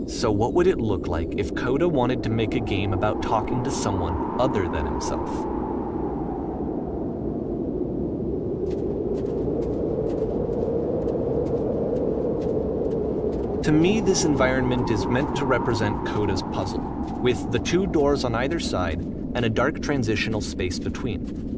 So what would it look like if Coda wanted to make a game about talking to someone other than himself? To me, this environment is meant to represent Coda's puzzle, with the two doors on either side and a dark transitional space between.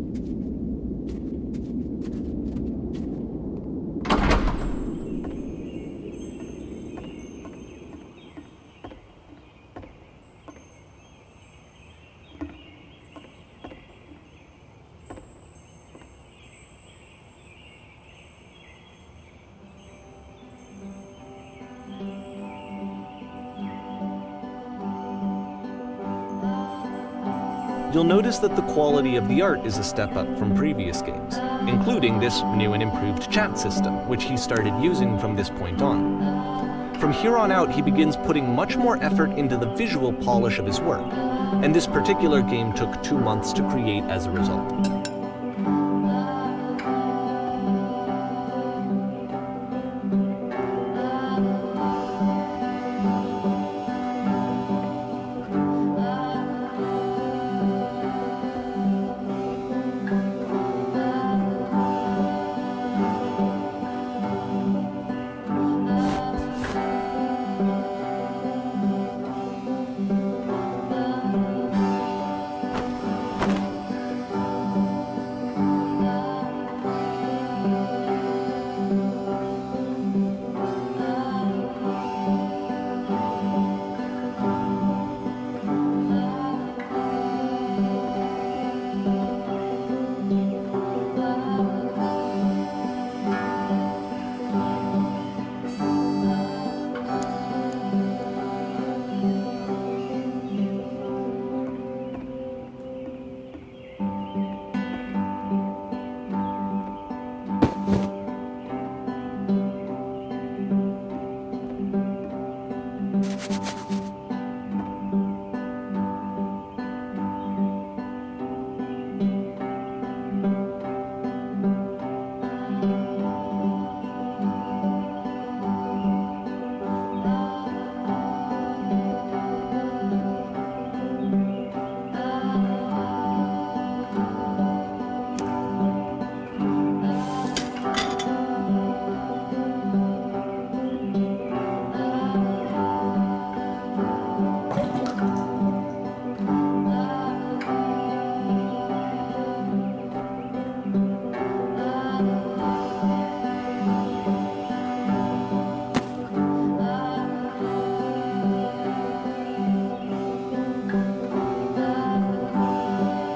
You'll notice that the quality of the art is a step up from previous games, including this new and improved chat system, which he started using from this point on. From here on out, he begins putting much more effort into the visual polish of his work, and this particular game took 2 months to create as a result.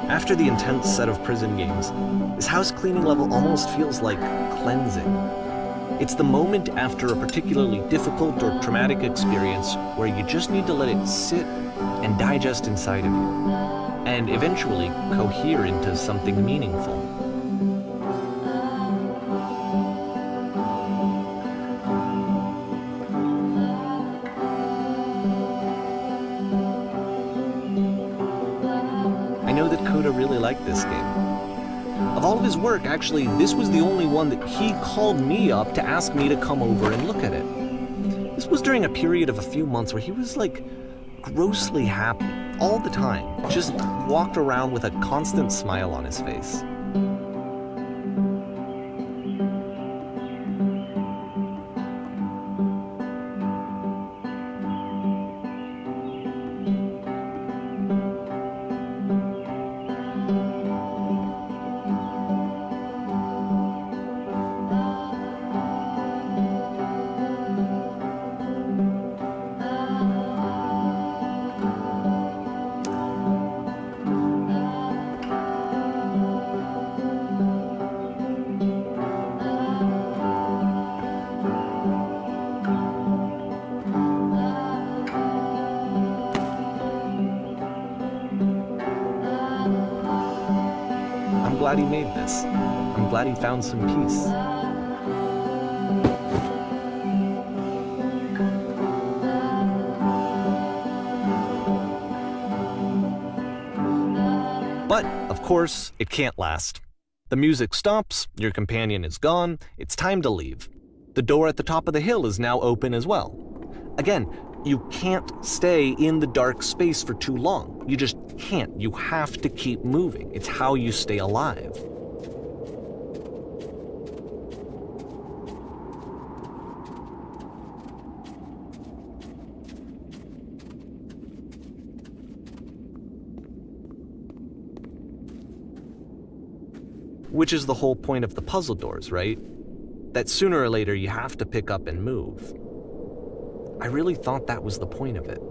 After the intense set of prison games, this house cleaning level almost feels like cleansing. It's the moment after a particularly difficult or traumatic experience where you just need to let it sit and digest inside of you, and eventually cohere into something meaningful. I know that Coda really liked this game. Of all of his work, actually, this was the only one that he called me up to ask me to come over and look at it. This was during a period of a few months where he was like grossly happy all the time, just walked around with a constant smile on his face. I'm glad he made this. I'm glad he found some peace. But, of course, it can't last. The music stops, your companion is gone, it's time to leave. The door at the top of the hill is now open as well. Again, You can't stay in the dark space for too long. You just can't. You have to keep moving. It's how you stay alive. Which is the whole point of the puzzle doors, right? That sooner or later you have to pick up and move. I really thought that was the point of it.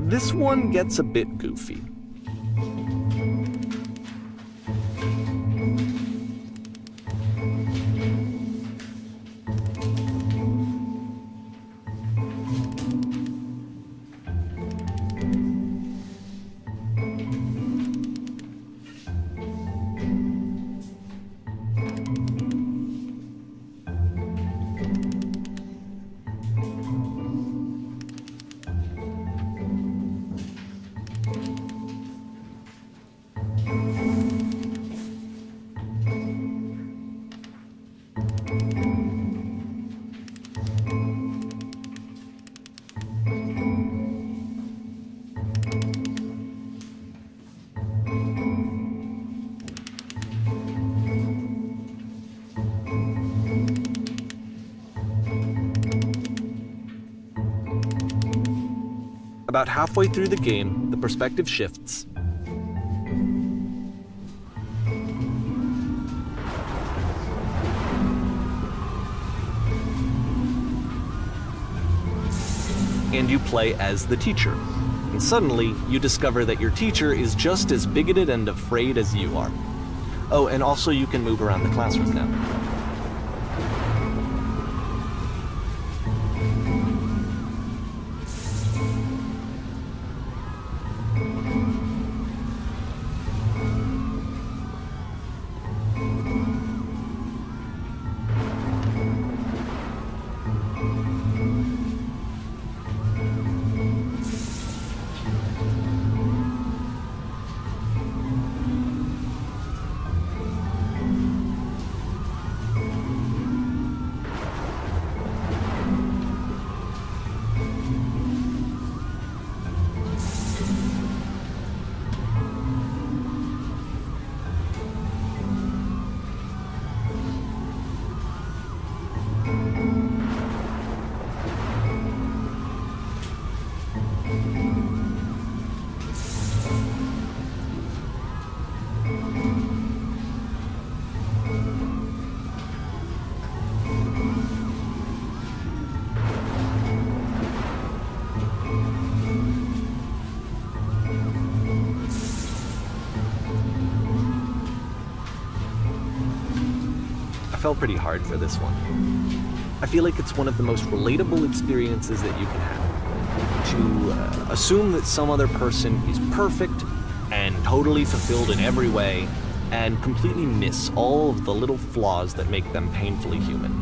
This one gets a bit goofy. About halfway through the game, the perspective shifts. And you play as the teacher. And suddenly, you discover that your teacher is just as bigoted and afraid as you are. Oh, and also you can move around the classroom now. I felt pretty hard for this one. I feel like it's one of the most relatable experiences that you can have. To assume that some other person is perfect and totally fulfilled in every way, and completely miss all of the little flaws that make them painfully human.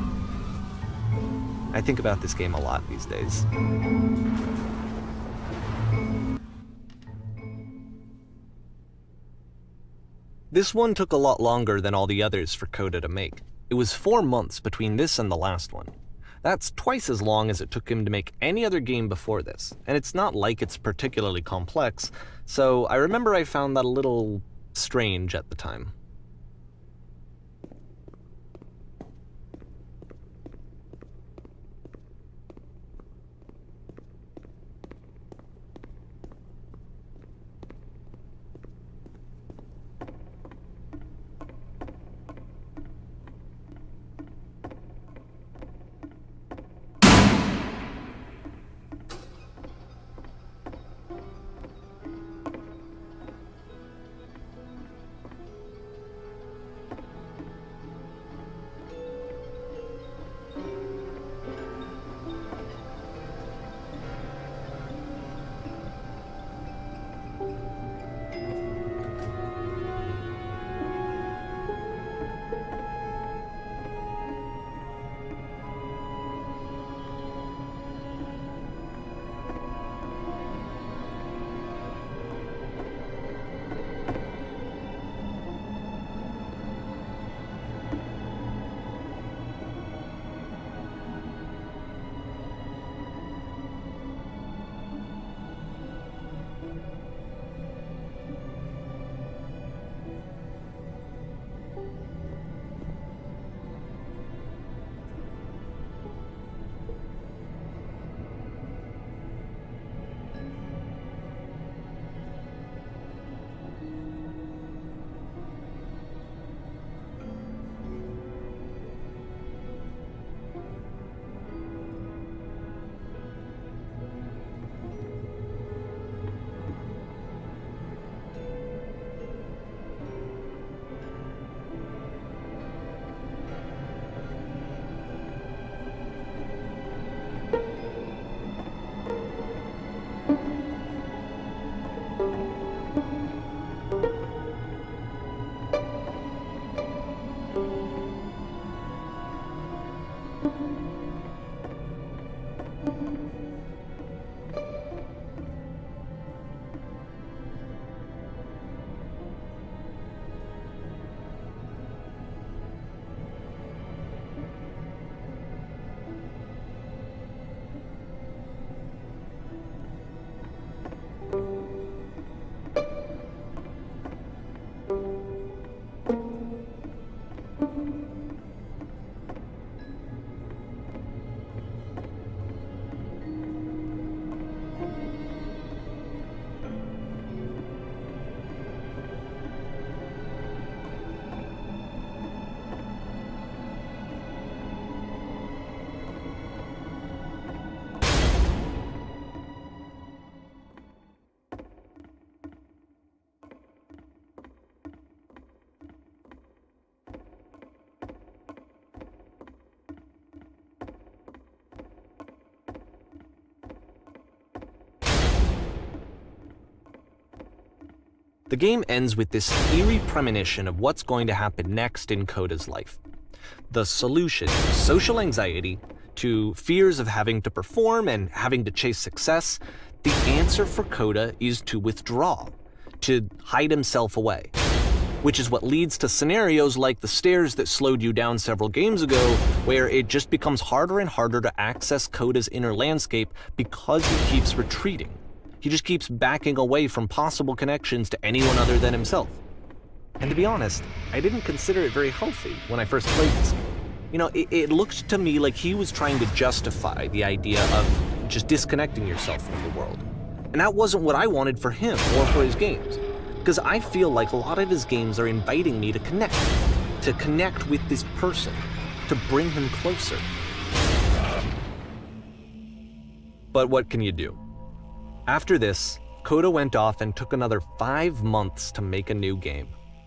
I think about this game a lot these days. This one took a lot longer than all the others for Coda to make. It was 4 months between this and the last one. That's twice as long as it took him to make any other game before this, and it's not like it's particularly complex, so I remember I found that a little strange at the time. The game ends with this eerie premonition of what's going to happen next in Coda's life. The solution to social anxiety, to fears of having to perform and having to chase success, the answer for Coda is to withdraw, to hide himself away. Which is what leads to scenarios like the stairs that slowed you down several games ago, where it just becomes harder and harder to access Coda's inner landscape because he keeps retreating. He just keeps backing away from possible connections to anyone other than himself. And to be honest, I didn't consider it very healthy when I first played this game. You know, it looked to me like he was trying to justify the idea of just disconnecting yourself from the world. And that wasn't what I wanted for him or for his games. Because I feel like a lot of his games are inviting me to connect with this person, to bring him closer. But what can you do? After this, Coda went off and took another 5 months to make a new game.